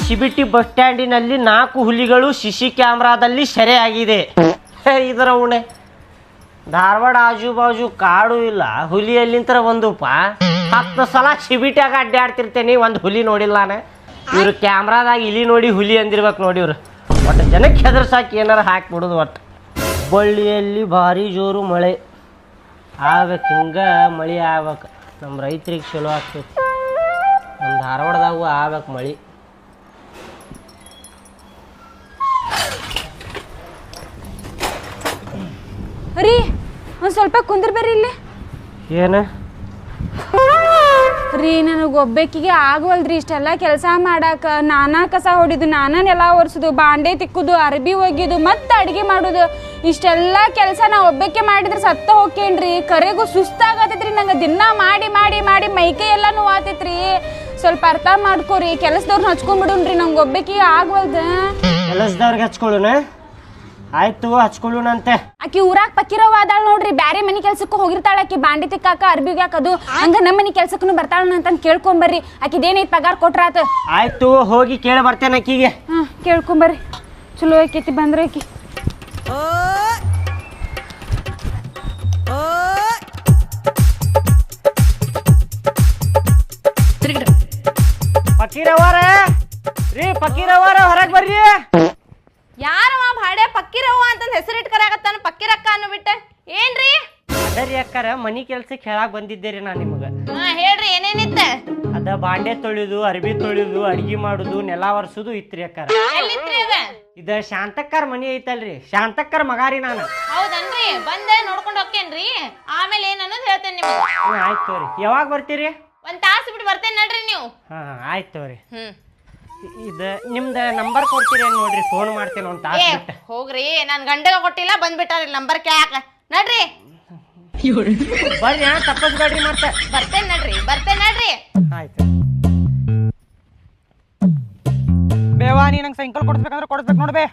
ಶಿಬಿಟಿ bus ಸ್ಟ್ಯಾಂಡಿನಲ್ಲಿ 4 ಹುಲಿಗಳು CC ಕ್ಯಾಮ್ರಾದಲ್ಲಿ ಸೆರೆಯಾಗಿದೆ. ಇದರ ಉಣೆ ಧಾರವಾಡ ಆಜು ಬಾಜು ಕಾಡು ಇಲ್ಲ, ಹುಲಿ ಎಲ್ಲಿಂತರ ಒಂದೂಪ 10 ಸಲ ಶಿಬಿಟ್ಯಾಗ ಅಡ್ಡಾಡ್ತಿರ್ತೇನೆ, ಒಂದು ಹುಲಿ ನೋಡಿಲ್ಲ ನಾನು. ಇವ್ರು ಕ್ಯಾಮ್ರಾದಾಗ ಇಲಿ ನೋಡಿ ಹುಲಿ ಅಂದಿರ್ಬೇಕು ನೋಡಿ. ಇವ್ರು ಒಟ್ಟು ಜನಕ್ಕೆ ಹೆದರ್ಸಾಕಿ ಏನಾರು ಹಾಕಿಬಿಡೋದು. ಒಟ್ಟು ಬಳ್ಳಿಯಲ್ಲಿ ಭಾರಿ ಜೋರು ಮಳೆ ಆಗ್ಬೇಕು, ಹಿಂಗೆ ಮಳೆ ಆಗ್ಬೇಕು, ನಮ್ಮ ರೈತರಿಗೆ ಚಲೋ ಆಗ್ತೈತಿ. ನಮ್ಮ ಧಾರವಾಡದಾಗೂ ಆಗ್ಬೇಕು ಮಳೆ. ರೀ ಒಂದು ಸ್ವಲ್ಪ ಕುಂದ್ರ ಬರ್ರಿ ಇಲ್ಲಿ. ಏನು ರೀ ನನಗೆ ಒಬ್ಬಾಕಿಗೆ ಆಗವಲ್ರಿ ಇಷ್ಟೆಲ್ಲ ಕೆಲಸ ಮಾಡಾಕ. ನಾನಾ ಕಸ ಹೊಡಿದು, ನಾನಾ ನೆಲ ಒರೆಸೋದು, ಬಾಂಡೆ ತಿಕ್ಕುದು, ಅರ್ಬಿ ಒಗ್ಯೋದು, ಮತ್ತೆ ಅಡುಗೆ ಮಾಡೋದು, ಇಷ್ಟೆಲ್ಲ ಕೆಲಸ ನಾ ಒಬ್ಬಕ್ಕೆ ಮಾಡಿದ್ರೆ ಸತ್ತ ಹೋಗ್ಕೇನ್ರಿ. ಕರೆಗೂ ಸುಸ್ತಾಗತೈತ್ರಿ ನಂಗೆ. ದಿನ ಮಾಡಿ ಮಾಡಿ ಮಾಡಿ ಮೈಕೈ ಎಲ್ಲ ನೋವಾತೈತ್ರಿ. ಸ್ವಲ್ಪ ಅರ್ಥ ಮಾಡ್ಕೋರಿ. ಕೆಲಸದವ್ರನ್ನ ಹಚ್ಕೊಂಡ್ಬಿಡುನ್ರಿ, ನಂಗೆ ಒಬ್ಬಾಕಿಗೆ ಆಗವಲ್ದ. ಕೆಲಸದವ್ರಿಗೆ ಹಚ್ಕೊಳ್ಳೋಣ, ಆಯ್ತು ಹಚ್ಕೊಳ್ಳೋಣಂತೆ. ಆಕಿ ಊರಾಗ ಪಕ್ಕಿರವ ಅದಾಳ ನೋಡ್ರಿ, ಬ್ಯಾರೆ ಮನಿ ಕೆಲ್ಸಕ್ಕೂ ಹೋಗಿರ್ತಾಳ. ಆಕಿ ಬಾಂಡೆ ತಿಕ್ಕಾಕ, ಅರ್ಬಿಗೆ ಹಾಕೋದು, ಹಂಗ ನಮ್ಮ ಮನಿ ಕೆಲ್ಸಕ್ಕೂ ಬರ್ತಾಳ ಅಂತ ಕೇಳ್ಕೊಂಬರ್ರಿ. ಆಕಿದೇನೈತಿ ಪಗಾರ ಕೊಟ್ರಾತ. ಆಯ್ತು ಹೋಗಿ ಕೇಳಿ ಬರ್ತೇನೆ ಆಕಿಗೆ. ಹಾ ಕೇಳ್ಕೊಂಬರ್ರಿ, ಚಲೋ ಆಕೈತಿ ಬಂದ್ರೆ ಆಕಿ. ಪಕ್ಕೀರವ್ವಾರ ರೀ, ಪಕ್ಕೀರವ್ವಾರ ಹೊರಗೆ ಬರ್ರಿ. ಯಾರವ ಭಾಡೆ ಪಕ್ಕಿರವ್ವ ಅಂತಂದ್ ಹೆಸರಿಟ್ಟು ಕರೆಯಾಗತ್ತಾನ, ಪಕ್ಕಿರಕ್ಕ ಅನ್ನು ಬಿಟ್ಟೆ. ಏನ್ರಿ? ಅದರಿ ಅಕ್ಕಾರ, ಮನಿ ಕೆಲ್ಸಕ್ಕೆ ಹೇಳಾಕ್ ಬಂದಿದ್ದೇರಿ ನಾ ನಿಮಗೆ. ಹೇಳ್ರಿ ಏನೇನಿತ್ತ? ಅದ ಬಾಂಡೆ ತೊಳಿದು, ಅರ್ಬಿ ತೊಳಿದು, ಅಡ್ಗಿ ಮಾಡುದು, ನೆಲ ಒರೆಸುದು ಇತ್ರಿ ಅಕ್ಕಾರ. ಎಲ್ಲಿತ್ರಿ ಅದ? ಇದ ಶಾಂತಕ್ಕರ ಮನಿ ಐತಲ್ರಿ, ಶಾಂತಕ್ಕರ ಮಗಾರಿ ನಾನು. ಹೌದನ್ರಿ, ಬಂದೆ ನೋಡ್ಕೊಂಡು ಹೋಗ್ತೇನ್ರಿ. ಆಮೇಲೆ ಏನ್ ಅನ್ನೋದು ಹೇಳ್ತೇನೆ ನಿಮ್ಗೆ. ಆಯ್ತು ತೋರಿ. ಯಾವಾಗ ಬರ್ತೀರಿ? 1 ತಾಸು ಬಿಟ್ಟು ಬರ್ತೇನೆ ನಡ್ರಿ ನೀವು. ಹಾ ಆಯ್ತು ತೋರಿ. ಇದು ನಿಮ್ದು ನಂಬರ್ ಕೊಡ್ತೀರಿ ನೋಡ್ರಿ, ಫೋನ್ ಮಾಡ್ತೇನೆ ಒಂದು ತಾಸು ಬಿಟ್ಟು. ಹೋಗ್ರಿ, ನಾನ್ ಗಂಡಗ ಕೊಟ್ಟಿಲ್ಲ, ಬಂದ್ಬಿಟ್ಟಾರಿ ನಂಬರ್ ಕ್ಯಾಕ. ನಡ್ರಿ ಬರ್ರಿ, ತಪ್ಪಸ್ಬೇಡ್ರಿ ಮತ್ತೆ. ಬರ್ತೇನೆ ನಡ್ರಿ. ಆಯ್ತು. ಬೇವಾ ನೀ ನಂಗೆ ಸೈಕಲ್ ಕೊಡಿಸ್ಬೇಕಂದ್ರೆ ಕೊಡಿಸ್ಬೇಕು ನೋಡ್ಬೇ.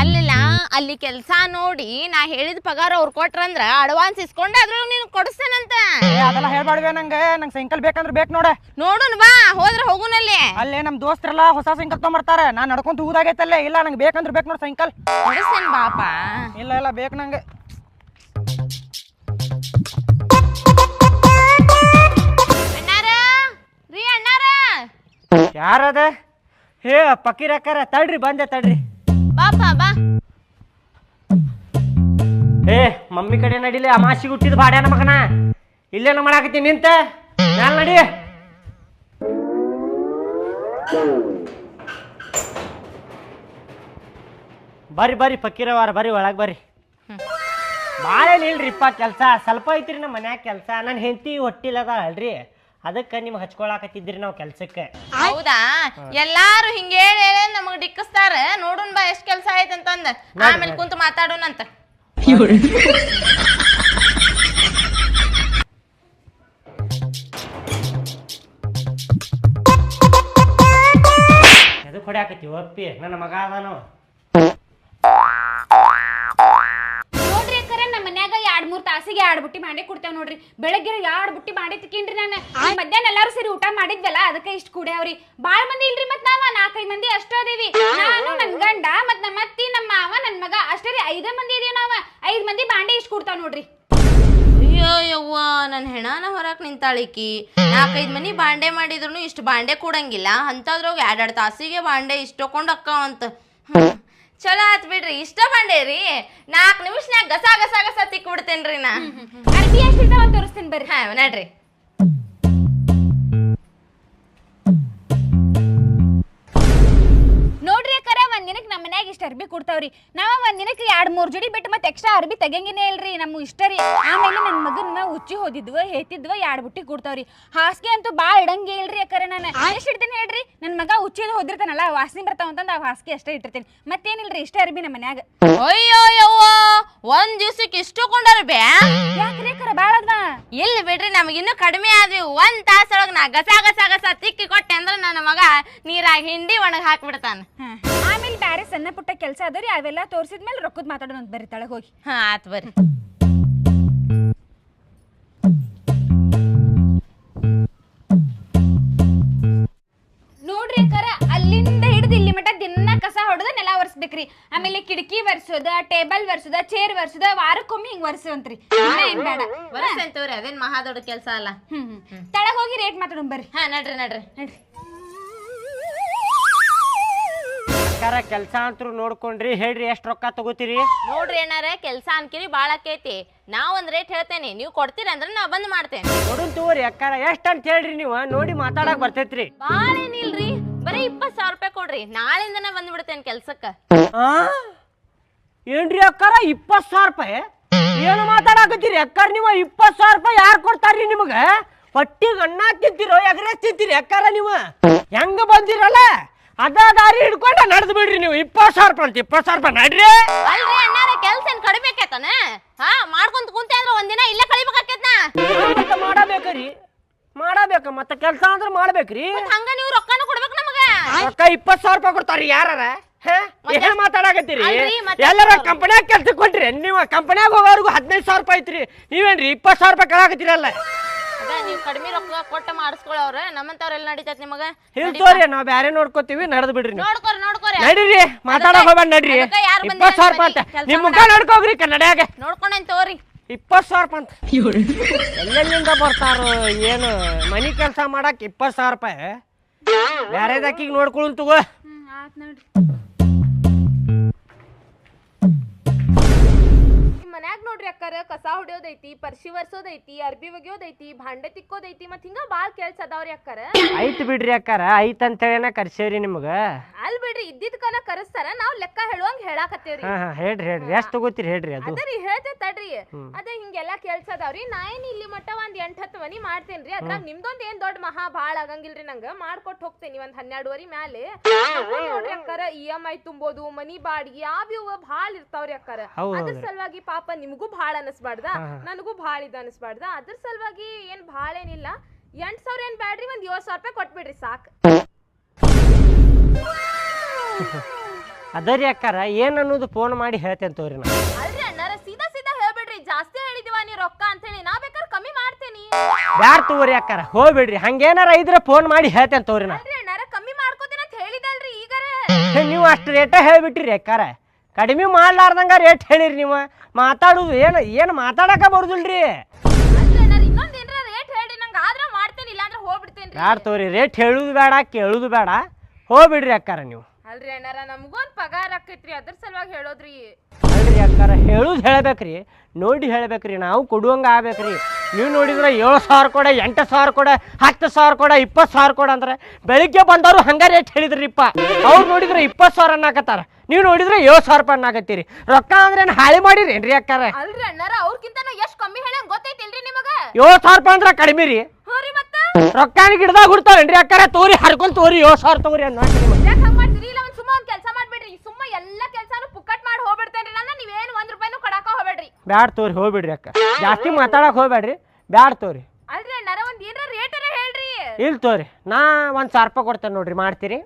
ಅಲ್ಲಿಲ್ಲ, ಅಲ್ಲಿ ಕೆಲ್ಸ ನೋಡಿ ನಾ ಹೇಳಿದ ಪಗಾರ ಅವ್ರು ಕೊಟ್ರಂದ್ರ ಅಡ್ವಾನ್ಸ್ ಇಸ್ಕೊಂಡೆ ಅದ್ರೊಳಗೆ ನೀನು ಕೊಡಿಸ್ತೇನಂತ. ಅದೆಲ್ಲ ಹೇಳ್ಬಾಡ್ವೆ, ನಂಗೆ ಸೈಕಲ್ ಬೇಕಂದ್ರೆ ಬೇಕು ನೋಡ. ನೋಡುನ್ ಬಾ, ಹೋದ್ರ ಹೋಗುನಲ್ಲಿ. ಅಲ್ಲೇ ನಮ್ ದೋಸ್ತರೆಲ್ಲ ಹೊಸ ಸೈಕಲ್ ತೊಗೊಂಬರ್ತಾರೆ, ನಾನ್ ನಡ್ಕೊಂತ ಹೋದಾಗೈತಲ್ಲೇ. ಇಲ್ಲ ನಂಗೆ ಬೇಕಂದ್ರೆ ಬೇಕು ನೋಡಿ ಸೈಕಲ್. ಕೊಡಿಸ್ತೇನೆ ಬಾಪ. ಇಲ್ಲ ಬೇಕು ನಂಗೆ. ಅಣ್ಣಾರ ಯಾರದ? ಹೇ ಪಕ್ಕೀರಕ್ಕಾರ, ತಡ್ರಿ ಬಂದೆ ತಡ್ರಿ. ಬಾಪ ಬಾ. ಏ ಮಮ್ಮಿ ಕಡೆ ನಡಿಲಿ, ಅಮಾಸಿಗೆ ಹುಟ್ಟಿದ ಬಾಡ್ಯಾನ ಮಗನ. ಇಲ್ಲೇನ ಮಾಡಾಕತ್ತೀನಿ ನಿಂತ ಮ್ಯಾಲ ನಡಿ. ಬರ್ರಿ ಪಕ್ಕೀರವಾರ, ಬರ್ರಿ ಒಳಗೆ ಬರ್ರಿ. ಭಾಳ ಏನಿಲ್ರಿಪ್ಪ ಕೆಲಸ, ಸ್ವಲ್ಪ ಐತ್ರಿ ನಮ್ಮ ಮನ್ಯಾಗ ಕೆಲಸ. ನನ್ನ ಹೆಂಡತಿ ಹೊಟ್ಟಿಲದ ಅಲ್ರಿ, ಅದಕ್ಕೆ ನಿಮ್ಗೆ ಹಚ್ಕೊಳಕತ್ತಿದ್ರಿ ನಾವು ಕೆಲ್ಸಕ್ಕೆ. ಹೌದಾ? ಎಲ್ಲಾರು ಹಿಂಗೆ ಹೇಳಿ ನಮಗ್ ಡಿಕ್ಕಸ್ತಾರ. ನೋಡುನ್ ಬಾ ಎಷ್ಟ್ ಕೆಲ್ಸ ಆಯ್ತಂತಂದ, ಆಮೇಲೆ ಕುಂತು ಮಾತಾಡೋಣಂತ. ಎದಕ್ಕೆ ಹೊಡ್ಯಾಕತ್ತಿ ಒಪ್ಪಿ? ನನ್ನ ಮಗ ಅದಾನವ. ನೋಡ್ರಿ ಅಕ್ಕರ, ನಮ್ಮ ಮನ್ಯಾಗ 2-3 ತಾಸಿಗೆ 2 ಬುಟ್ಟಿ ಮಾಡಿ ಕೊಡ್ತೇವ್ ನೋಡ್ರಿ. ಬೆಳಗ್ಗೆ 2 ಬುಟ್ಟಿ ಮಾಡಿ ತಿಕ್ಕೇನ್ರಿ ನಾನು. ಮಧ್ಯಾಹ್ನ ಎಲ್ಲಾರು ಸೇರಿ ಊಟ ಮಾಡಿದ್ವಲ್ಲ, ಅದಕ್ಕೆ ಇಷ್ಟ ಕೂಡ್ಯಾವ್ರಿ. ಬಾಳ್ ಮಂದಿ ಇಲ್ರಿ, ಮತ್ ನಾವ 4-5 ಮಂದಿ ಅಷ್ಟ ಅದೇವಿ. ನಾನು, ನನ್ ಗಂಡ, ಮತ್ ನಮ್ಮ ಅತ್ತಿ, ನಮ್ಮ ಮಾವ, ನನ್ ಮಗ ಅಷ್ಟೇ ರೀ. 5 ಮಂದಿ ಇದೀವಿ ನಾವ. 5 ಮಂದಿ ಬಾಂಡೆ ಇಷ್ಟ ಕೊಡ್ತಾವ್ ನೋಡ್ರಿ. ಅಯ್ಯೋ ಯವ್ವ, ನನ್ ಹೆಣಾನ ಹೊರಕ್ ನಿಂತಾಳಿಕಿ. 4-5 ಮನಿ ಬಾಂಡೆ ಮಾಡಿದ್ರು ಇಷ್ಟು ಬಾಂಡೆ ಕೊಡಂಗಿಲ್ಲ, ಅಂತದ್ರಾಗ 2-2 ತಾಸಿಗೆ ಬಾಂಡೆ ಇಷ್ಟೊಕೊಂಡ್ ಅಕ್ಕಾವಂತ. ಚಲೋ ಆತ್ ಬಿಡ್ರಿ, ಇಷ್ಟ ಬಾಂಡೆ ರೀ. 4 ನಿಮಿಷನ್ಯಾಗ ಗಸ ತಿಕ್ ಬಿಡ್ತೇನ್ರಿ ನಾ. ಅರ್ಬಿ ಎಷ್ಟಿರ್ತಾವ ತೋರಿಸ್ತೇನೆ ಬರ್ರಿ. ಹಾ ನಡ್ರಿ. ನೋಡ್ರಿ ಅಕ್ಕರ, ಒಂದ್ ದಿನಕ್ಕೆ ನಮ್ಮ ಮನ್ಯಾಗ ಇಷ್ಟ ಅರ್ಬಿ ಕೊಡ್ತಾವ್ರಿ. ನಾವ ಒಂದ್ ದಿನಕ್ಕೆ 2-3 ಜೋಡಿ ಬಿಟ್ಟು ಮತ್ತೆ ಎಕ್ಸ್ಟ್ರಾ ಅರ್ಬಿ ತೆಗಂಗಿನೇ ಇಲ್ರಿ, ನಮ್ಮ ಇಷ್ಟ ರೀ. ಆಮೇಲೆ ನನ್ನ ಮಗನ ಉಚ್ಚಿ ಹೋದಿದ್ವ, ಹೇತಿದ್ವ 2 ಬುಟ್ಟಿ ಕೊಡ್ತಾವ್ರಿ. ಹಾಸಿಗೆ ಅಂತೂ ಬಾಳ ಇಡಂಗೆ ಇಲ್ರಿ ಅಕ್ಕರ. ನಾನು ಎಷ್ಟು ಇಡ್ತೇನೆ ಹೇಳ್ರಿ? ನನ್ನ ಮಗ ಉಚ್ಚಿದ ಹೋದಿರ್ತಾನಲ್ಲ, ವಾಸನೆ ಬರ್ತಾವ ಅಂತಂದ ಆ ಹಾಸಿಗೆ ಅಷ್ಟೇ ಇಟ್ಟಿರ್ತೇನೆ. ಮತ್ತೇನಿಲ್ರಿ, ಇಷ್ಟ ಅರ್ಬಿ ನಮ್ಮ ಮನ್ಯಾಗ. ಅಯ್ಯೋ ಯವ್ವ, 1 ದಿವ್ಸಕ್ಕೆ ಇಷ್ಟು ಕೊಂಡಾರ ಬ್ಯಾ? ಯಾಕ್ರಿ ಅಕ್ಕರ ಬಾಳ ಅದ್ವಾ? ಇಲ್ಲಿ ಬಿಡ್ರಿ, ನಮಗಿನ್ನೂ ಕಡಿಮೆ ಆದ್ವಿ. 1 ತಾಸೊಳಗ ನಾ ಗಸ ತಿಕ್ಕಿ ಕೊಟ್ಟೆ ಅಂದ್ರೆ ನನ್ನ ಮಗ ನೀರಾಗ ಹಿಂಡಿ ಒಣಗ ಹಾಕ್ಬಿಡ್ತಾನ. ಆಮೇಲೆ ಬ್ಯಾರೆ ಸಣ್ಣ ಪುಟ್ಟ ಕೆಲಸ ಅದರಿ, ಅವೆಲ್ಲ ತೋರಿಸಿದ್ಮೇಲೆ ರೊಕ್ಕದ ಮಾತಾಡೋಣ ಬರ್ರಿ ತಳಗ ಹೋಗಿ. ಹಾ ಆತ್ ಬರ್ರಿ. ನೋಡ್ರಿ ಅಕ್ಕರ, ಅಲ್ಲಿಂದ ಹಿಡಿದು ಅಂತ್ರಿ. ಆಮೇಲೆ ಕಿಟಕಿ ವರ್ಸೋದ, ಟೇಬಲ್ ವರ್ಸೋದ, ಚೇರ್ ವರ್ಸೋದ, ವಾರಕ್ಕೊಮ್ಮೆ ಹಿಂಗ್ ವರ್ಸೋಂತ್ರಿ. ಏನ್ ಬೇಡ ವರ್ಷ ಅದೇನ್ ಮಹಾ ದೊಡ್ಡ ಕೆಲಸ ಅಲ್ಲ. ತಳಗ ಹೋಗಿ ರೇಟ್ ಮಾತಾಡೋಣ ಬರ್ರಿ. ಹಾ ನಡ್ರಿ ನಡ್ರಿ. ಅಕ್ಕಾರ ಕೆಲಸ ಅಂತೂ ನೋಡ್ಕೊಂಡ್ರಿ, ಹೇಳ್ರಿ ಎಷ್ಟು ರೊಕ್ಕ ತಗೋತೀರಿ? ನೋಡ್ರಿ ಏನಾರ ಕೆಲ್ಸ ಅನ್ಕಿರಿ ಬಾಳ ಆಕೈತಿ. ನಾ ಒಂದ್ ರೇಟ್ ಹೇಳ್ತೇನೆ, ನೀವು ಕೊಡ್ತೀರಿ ಅಂದ್ರೆ ನಾ ಬಂದ್ ಮಾಡ್ತೇನೆ. ನೋಡೋಣ ತಗೋರಿ ಅಕ್ಕಾರ, ಎಷ್ಟ್ ಅಂತ ಹೇಳ್ರಿ, ನೀವು ನೋಡಿ ಮಾತಾಡಕ್ ಬರ್ತೈತ್ರಿ. ಬಾಳ ಏನಿಲ್ರಿ, ಬರೀ 20,000 ರೂಪಾಯಿ ಕೊಡ್ರಿ, ನಾಳಿಂದನೇ ಬಂದ್ ಬಿಡ್ತೇನೆ ಕೆಲ್ಸಕ್ಕ. ಏನ್ರಿ ಅಕ್ಕಾರ 20,000 ರೂಪಾಯಿ? ಏನು ಮಾತಾಡಕತ್ತೀರಿ ಅಕ್ಕಾರ ನೀವು? 20,000 ರೂಪಾಯಿ ಯಾರು ಕೊಡ್ತಾರ್ರಿ ನಿಮಗ? ಹೊಟ್ಟಿಗೆ ಅನ್ನ ತಿಂತೀರೋ ಎಗ್ರೆಸ್ ತಿಂತೀರಿ ಅಕ್ಕಾರ? ನೀವು ಹೆಂಗ ಬಂದಿರಲ್ಲ ಅದ ದಾರಿ ಹಿಡ್ಕೊಂಡ ನಡೆದು ಬಿಡ್ರಿ ನೀವು. 20,000 ರೂಪಾಯಿ ಅಂತ 20,000 ರೂಪಾಯಿ ನಡ್ರಿ. ಅಲ್ರಿ ಅಣ್ಣಾರ ಕೆಲ್ಸ ಏನ್ ಕಡಿಮೆ ಆಕೇತನ? ಹಾ ಮಾಡ್ಕೊಂತ ಕುಂತೆ ಅಂದ್ರೆ ಒಂದಿನ ಇಲ್ಲೇ ಕಳಿಬೇಕಾಕೇತ್ನಾ? ಮತ್ತೆ ಮಾಡಬೇಕ್ರಿ, ಮಾಡಬೇಕ ಮತ್ತೆ ಕೆಲಸ ಅಂದ್ರೆ ಮಾಡ್ಬೇಕ್ರಿ. ಹಂಗ ನೀವು ರೊಕ್ಕನ ಕೊಡ್ಬೇಕು ನಮಗ. ರೊಕ್ಕ 20,000 ರೂಪಾಯಿ ಕೊಡ್ತಾರ್ರಿ ಯಾರ? ಏನ್ ಮಾತಾಡಕತ್ತೀರಿ? ಅಲ್ರಿ, ಮತ್ತೆ ಎಲ್ಲರ ಕಂಪನ್ಯಾಗ ಕೆಲ್ಸ ಕೊಟ್ರಿ ನೀವು? ಕಂಪನ್ಯಾಗ ಹೋಗೋರ್ಗು 15,000 ರೂಪಾಯಿ ಐತ್ರಿ, ನೀವೇನ್ರಿ 20,000 ರೂಪಾಯಿ ಕೇಳಾಕತ್ತೀರಲ್ಲ? ಅದ ನೀವ್ ಕಡಿಮೆ ರೊಕ್ಕ ಕೊಟ್ಟ ಮಾಡಿಸ್ಕೊಳ್ಳೋರ ನಮ್ಮಂತವ್ರ ಎಲ್ಲ ನಡೀತೈತಿ ನಿಮಗ. ಹೇಳ್ತೋರಿ, ನಾವ್ ಬ್ಯಾರೆ ನೋಡ್ಕೋತೀವಿ, ನಡೆದು ಬಿಡ್ರಿ ನೀವು. ನೋಡ್ಕೋರಿ ನಡೀರಿ, ಮಾತಾಡಕ್ ಹೋಗ್ಬೇಡ ನಡ್ರಿ. ಅದಕ್ಕ ಯಾರ್ ಬಂದಿಲ್ಲ 20,000 ರೂಪಾಯಿ ಅಂತ ಕೆಲ್ಸ ನಿಮ್ ಮುಖ ನೋಡ್ಕೋಗ್ರಿ ಕನ್ನಡ್ಯಾಗ. ನೋಡ್ಕೊಂಡೇನ್ ತಗೋರಿ. 20,000 ರೂಪಾಯಿ ಅಂತ ಎಲ್ಲೆಲ್ಲಿಂದ ಬರ್ತಾರೋ ಏನು? ಮನಿ ಕೆಲಸ ಮಾಡಕ್ 20,000 ರೂಪಾಯಿ? ಬ್ಯಾರೆದಕ್ಕಿಗೆ ನೋಡ್ಕೊಳ್ಳು ತಗೋ. ಆತ್ ನೋಡ್ರಿ. ಮನ್ಯಾಗ ನೋಡ್ರಿ ಅಕ್ಕಾರ, ಕಸ ಹೊಡಿಯೋದೈತಿ, ಪರ್ಶಿ ವರ್ಸೋದೈತಿ, ಅರ್ಬಿ ಒಗಿಯೋದೈತಿ, ಭಾಂಡೆ ತಿಕ್ಕೋದೈತಿ, ಮತ್ ಹಿಂಗ ಬಾಳ್ ಕೆಲ್ಸ ಅದಾವ್ರಿ ಅಕ್ಕಾರ. ಐತ್ ಬಿಡ್ರಿ ಅಕ್ಕಾರ, ಐತ್ ಅಂತೇಳಿನ ಕರ್ಸೇವ್ರಿ ನಿಮ್ಗ. ಅಲ್ ಬಿಡ್ರಿ, ಇದ್ದಿದ್ಕನ ಕರೆಸ್ತಾರ, ನಾವ್ ಲೆಕ್ಕ ಹೇಳುವಂಗ ಹೇಳಾಕತ್ತೇವ್ರಿ. ಹೇಳ್ರಿ ಎಷ್ಟ್ ತಗೋತೀರಿ ಹೇಳ್ರಿ? ಅದು ಅದರಿ ಹೇಳ್ತೇವ್ ತಡ್ರಿ. ಅದೇ ಹಿಂಗೆಲ್ಲಾ ಕೆಲ್ಸ ಅದಾವ್ರಿ. ನಾ ಏನ್ ಇಲ್ಲಿ ಮಟ್ಟ ಒಂದ್ 8-10 ಮನಿ ಮಾಡ್ತೇನ್ರಿ. ಅದ್ರಾಗ ನಿಮ್ದೊಂದ್ ಏನ್ ದೊಡ್ಡ ಮಹಾ ಬಾಳ ಆಗಂಗಿಲ್ರಿ, ನಂಗ ಮಾಡ್ಕೊಟ್ ಹೋಗ್ತೇನಿ ಒಂದ್ 12 ಮ್ಯಾಲೆ. ನೋಡ್ರಿ ಅಕ್ಕಾರ, EMI ತುಂಬೋದು, ಮನಿ ಬಾಡಿಗೆ ಯಾವ್ಯಾವ ಬಾಳ ಇರ್ತಾವ್ರಿ ಅಕ್ಕಾರ. ಅದ್ರ ಸಲುವಾಗಿ ಪಾಪ ನಿಮಗೂ ಭಾಳ ಅನಿಸ್ಬಾರ್ದ, ನನಗೂ ಭಾಳ ಇದು ಅನಿಸ್ಬಾರ್ದ. ಅದ್ರ ಸಲುವಾಗಿ ಏನ್ ಭಾಳ ಏನಿಲ್ಲ, 8,000 ಏನ್ ಬ್ಯಾಡ್ರಿ, ಒಂದ್ 7,000 ರೂಪಾಯಿ ಕೊಟ್ಬಿಡ್ರಿ ಸಾಕ್. ಅದರಿ ಅಕ್ಕಾರ, ಏನ್ ಅನ್ನೋದು ಫೋನ್ ಮಾಡಿ ಹೇಳ್ತೇನೆ ತೋರಿ. ನಾ ಅಲ್ರಿ ಅಣ್ಣಾರ, ಸೀದಾ ಹೇಳ್ಬಿಡ್ರಿ, ಜಾಸ್ತಿ ಹೇಳಿದಿವ ನೀ ರೊಕ್ಕ ಅಂತ ಹೇಳಿ, ನಾ ಬೇಕಾದ್ರೆ ಕಮ್ಮಿ ಮಾಡ್ತೇನಿ. ಬ್ಯಾಡ್ ತಗೋರಿ ಅಕ್ಕಾರ, ಹೋಗ್ಬಿಡ್ರಿ. ಹಂಗೇನಾರ ಇದ್ರೆ ಫೋನ್ ಮಾಡಿ ಹೇಳ್ತೇನೆ ತೋರಿ. ನಾ ಅಲ್ರಿ ಅಣ್ಣಾರ, ಕಮ್ಮಿ ಮಾಡ್ಕೋತೇನೆ ಅಂತ ಹೇಳಿದಲ್ರಿ ಈಗಾರ. ನೀವು ಅಷ್ಟು ರೇಟ ಹೇಳ್ಬಿಟ್ಟಿರಿ ಅಕ್ಕಾರ, ಕಡಿಮೆ ಮಾಡ್ಲಾರ್ದಂಗ ರೇಟ್ ಹೇಳಿರಿ ನೀವು. ಮಾತಾಡುದು ಏನು ಮಾತಾಡಕ ಬರುದಿಲ್ರಿ. ಅಲ್ರಿ ಅಣ್ಣಾರ, ಇನ್ನೊಂದ್ ಏನ್ರ ರೇಟ್ ಹೇಳ್ರಿ, ನಂಗ ಆದ್ರ ಮಾಡ್ತೇನಿ, ಇಲ್ಲ ಅಂದ್ರೆ ಹೋಗ್ಬಿಡ್ತೇನ್ರಿ. ಬ್ಯಾಡ್ ತೋರಿ, ರೇಟ್ ಹೇಳುದು ಬೇಡ, ಕೇಳುದು ಬೇಡ, ಹೋಗ್ಬಿಡ್ರಿ ಅಕ್ಕಾರ ನೀವು. ಅಲ್ರಿ ಅಣ್ಣಾರ, ನಮಗೊಂದ್ ಪಗಾರ ಆಕೈತ್ರಿ, ಅದ್ರ ಸಲುವಾಗಿ ಹೇಳೋದ್ರಿ. ಅಲ್ರಿ ಅಕ್ಕಾರ, ಹೇಳುದು ಹೇಳ್ಬೇಕ್ರಿ, ನೋಡಿ ಹೇಳ್ಬೇಕ್ರಿ, ನಾವು ಕೊಡುವಂಗ ಆಗ್ಬೇಕ್ರಿ. ನೀವು ನೋಡಿದ್ರೆ 7,000 ಕೊಡ, 8,000 ಕೊಡ, 10,000 ಕೊಡ, 20,000 ಕೊಡ ಅಂದ್ರೆ ಬೆಳಿಗ್ಗೆ ಬಂದವರು ಹಂಗ ರೇಟ್ ಹೇಳಿದ್ರಿಪ್ಪ. ಅವ್ರು ನೋಡಿದ್ರೆ 20,000 ಅನ್ನಕತ್ತಾರ, ನೀವು ನೋಡಿದ್ರೆ 7,000 ರೂಪಾಯಿ ಅನ್ನಕತ್ತೀರಿ. ರೊಕ್ಕ ಅಂದ್ರೆ ಏನು ಹಾಳಿ ಮಾಡಿರಿ ಏನ್ರಿ ಅಕ್ಕಾರ? ಅಲ್ರಿ ಅಣ್ಣಾರ, ಅವ್ರಕ್ಕಿಂತ ಎಷ್ಟ್ ಕಮ್ಮಿ ಹೇಳ ಗೊತ್ತೈತಿಲ್ರಿ ನಿಮಗ? 7,000 ರೂಪಾಯಿ ಅಂದ್ರೆ ಕಡಿಮೆ ರೀ. ರೊಕ್ಕಾನಿ ಗಿಡದಾಗ ಹುಡ್ತಾವೇನ್ರಿ ಅಕ್ಕಾರ? ತೋರಿ ಹರ್ಕೊಂಡ್ ತೋರಿ 7,000 ತಗೋರಿ ಅಂತ ಯಾಕೆ ಹಂಗ ಮಾಡ್ತೀರಿ? ಇಲ್ಲ ಒಂದ್ ಸುಮ್ಮ ಒಂದ್ ಕೆಲಸ ಮಾಡ್ಬಿಡ್ರಿ, ಸುಮ್ಮ ಎಲ್ಲಾ ಕೆಲ್ಸಾನು ಪುಕ್ಕಟ್ ಮಾಡಿ ಹೋಗ್ಬಿಡ್ತೇನ್ರಿ. ನನ್ನ ನೀವೇನು 1 ರೂಪಾಯಿನೂ ಕೊಡಾಕ ಹೋಗ್ಬೇಡ್ರಿ. ಬ್ಯಾಡ್ ತೋರಿ, ಹೋಗ್ಬಿಡ್ರಿ ಅಕ್ಕ, ಜಾಸ್ತಿ ಮಾತಾಡಕ್ ಹೋಗ್ಬೇಡ್ರಿ, ಬ್ಯಾಡ್ ತೋರಿ. ಅಲ್ರಿ ಅಣ್ಣಾರ, ಒಂದ್ ಏನ್ರ ರೇಟ್ ಅರ ಹೇಳ್ರಿ. ಇಲ್ ತೋರಿ, ನಾ 1,000 ರೂಪಾಯಿ ಕೊಡ್ತೇನೆ ನೋಡ್ರಿ, ಮಾಡ್ತೀರಿ?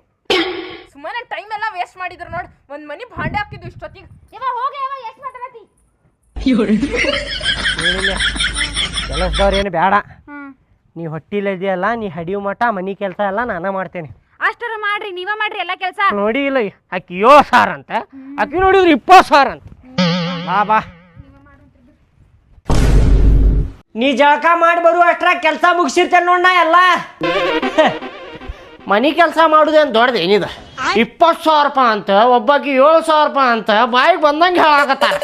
ಸುಮ್ಮನೆ ಟೈಮ್ ಎಲ್ಲ ವೇಸ್ಟ್ ಮಾಡಿದ್ರು ನೋಡ್. ಒಂದ್ ಮನಿ ಭಾಂಡೆ ಹಾಕಿದ್ದು ಇಷ್ಟೊತ್ತಿಗೆ. ಹೋಗಿ ಎಷ್ಟ್ ಮಾತಾಡತಿ? ಏನಿಲ್ಲ, ಕೆಲಸದವ್ರು ಏನು ಬೇಡ, ನೀ ಹೊಟ್ಟಿಲಿದೆಯಲ್ಲ, ನೀ ಹಡಿಯೋ ಮಠ ಮನಿ ಕೆಲಸ ಎಲ್ಲ ನಾನ ಮಾಡ್ತೇನೆ. ಅಷ್ಟರ ಮಾಡ್ರಿ, ನೀವ ಮಾಡ್ರಿ ಎಲ್ಲಾ ಕೆಲ್ಸ. ನೋಡಿ ಇಲ್ಲ, ಆಕಿ 7,000 ಅಂತ, ಆಕಿ ನೋಡಿದ್ರು 20,000 ಅಂತ. ಬಾ ನೀ ಜಳಕ ಮಾಡಿ ಬರು ಅಷ್ಟ್ರ ಕೆಲಸ ಮುಗಿಸಿರ್ತೇನೆ ನೋಡ್. ನಾ ಎಲ್ಲ ಮನಿ ಕೆಲಸ ಮಾಡುದೇನು ದೊಡ್ಡದು ಏನಿದೆ? 20,000 ರೂಪಾಯಿ ಅಂತ, ಒಬ್ಬಾಕಿ 7,000 ರೂಪಾಯಿ ಅಂತ ಬಾಯಿಗೆ ಬಂದಂಗೆ ಹೇಳಾಕತ್ತಾರ.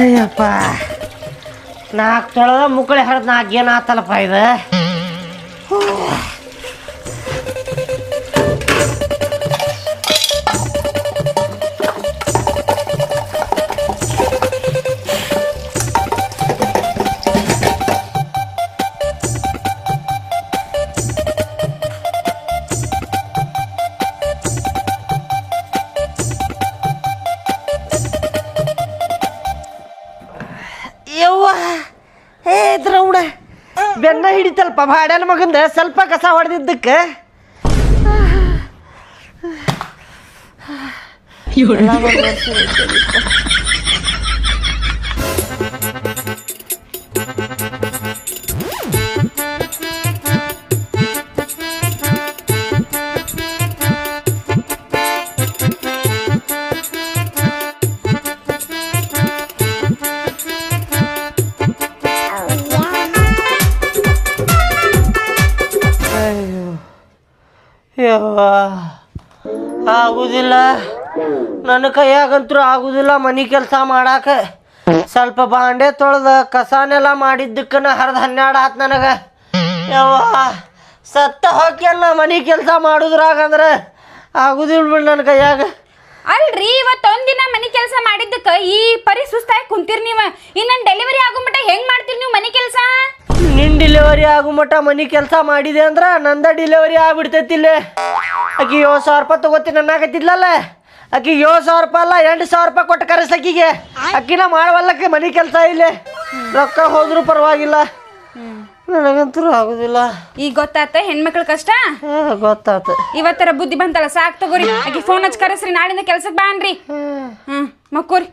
ಅಯ್ಯಪ್ಪ, 4 ತೊಳೆದ ಮುಕ್ಕಳೆ ಹರಿದು 4 ಏನಾತಲ್ಲಪ್ಪ ಇದು. ಸ್ವಲ್ಪ ಬಾಡ್ಯಾನ ಮಗಂದ ಸ್ವಲ್ಪ ಕಸ ಹೊಡೆದಿದ್ದಕ್ಕೆ ಆಗುದಿಲ್ಲ, ನನ್ನ ಕೈಯಾಗಂತೂ ಆಗುದಿಲ್ಲ ಮನೆ ಕೆಲಸ ಮಾಡಾಕ. ಸ್ವಲ್ಪ ಬಾಂಡೆ ತೊಳೆದ ಕಸಾನೆಲ್ಲ ಮಾಡಿದ್ದಕ್ಕನ ಹರಿದ 12 ಆತು ನನಗೆ. ಯವ್ವ ಸತ್ತ ಹೋಗ್ಯಲ್ಲ ಮನೆ ಕೆಲಸ ಮಾಡುದ್ರಾಗಂದ್ರೆ ಆಗುದಿಲ್ಲ ಬಿಡು ನನ್ನ ಕೈಯಾಗ. ಅಲ್ರಿ ಇವತ್ತೊಂದಿನ ಮನಿ ಕೆಲಸ ಮಾಡಿದ್ದಕ್ಕ ಈ ಪರಿ ಸುಸ್ತಾಗಿ ಕುಂತೀರಿ ನೀವು. ಇನ್ನು ಡೆಲಿವರಿ ಆಗೋ ಮಟ್ಟ ಹೆಂಗ್ ಮಾಡ್ತೀರಿ ನೀವು ಮನಿ ಕೆಲಸ? ನಿನ್ನ ಡೆಲಿವರಿ ಆಗೋ ಮಟ್ಟ ಮನೆ ಕೆಲಸ ಮಾಡಿದೆ ಅಂದ್ರೆ ನಂದ ಡೆಲಿವರಿ ಆಗ್ಬಿಡ್ತೈತಿ ಇಲ್ಲೇ. ಆಕಿ 7,000 ರೂಪಾಯಿ ತಗೋತೀನಿ ಅನ್ನಾಕತ್ತಿದ್ಲಲ್ಲ, ಆಕಿ 7,000 ರೂಪಾಯಿ ಅಲ್ಲ 8,000 ರೂಪಾಯಿ ಕೊಟ್ಟು ಕರೆಸಕ್ಕಿಗೆ. ಅಕ್ಕಿನ ಮಾಡವಲ್ಲಕ್ಕೆ ಮನೆ ಕೆಲಸ ಇಲ್ಲೇ. ರೊಕ್ಕ ಹೋದ್ರು ಪರವಾಗಿಲ್ಲ, ನನಗಂತೂ ಆಗುದಿಲ್ಲ. ಈಗ ಗೊತ್ತಾತ ಹೆಣ್ಮಕ್ಳ ಕಷ್ಟ. ಗೊತ್ತಾತು. ಇವತ್ತರ ಬುದ್ಧಿ ಬಂತಲ್ಲ, ಸಾಕ್ ತಗೋರಿ. ಆಕಿ ಫೋನ್ ಹಚ್ಚಿ ಕರೆಸ್ರಿ, ನಾಳಿಂದ ಕೆಲ್ಸಕ್ಕೆ ಬಾನ್ರಿ. ಮಕ್ಕೋರಿ.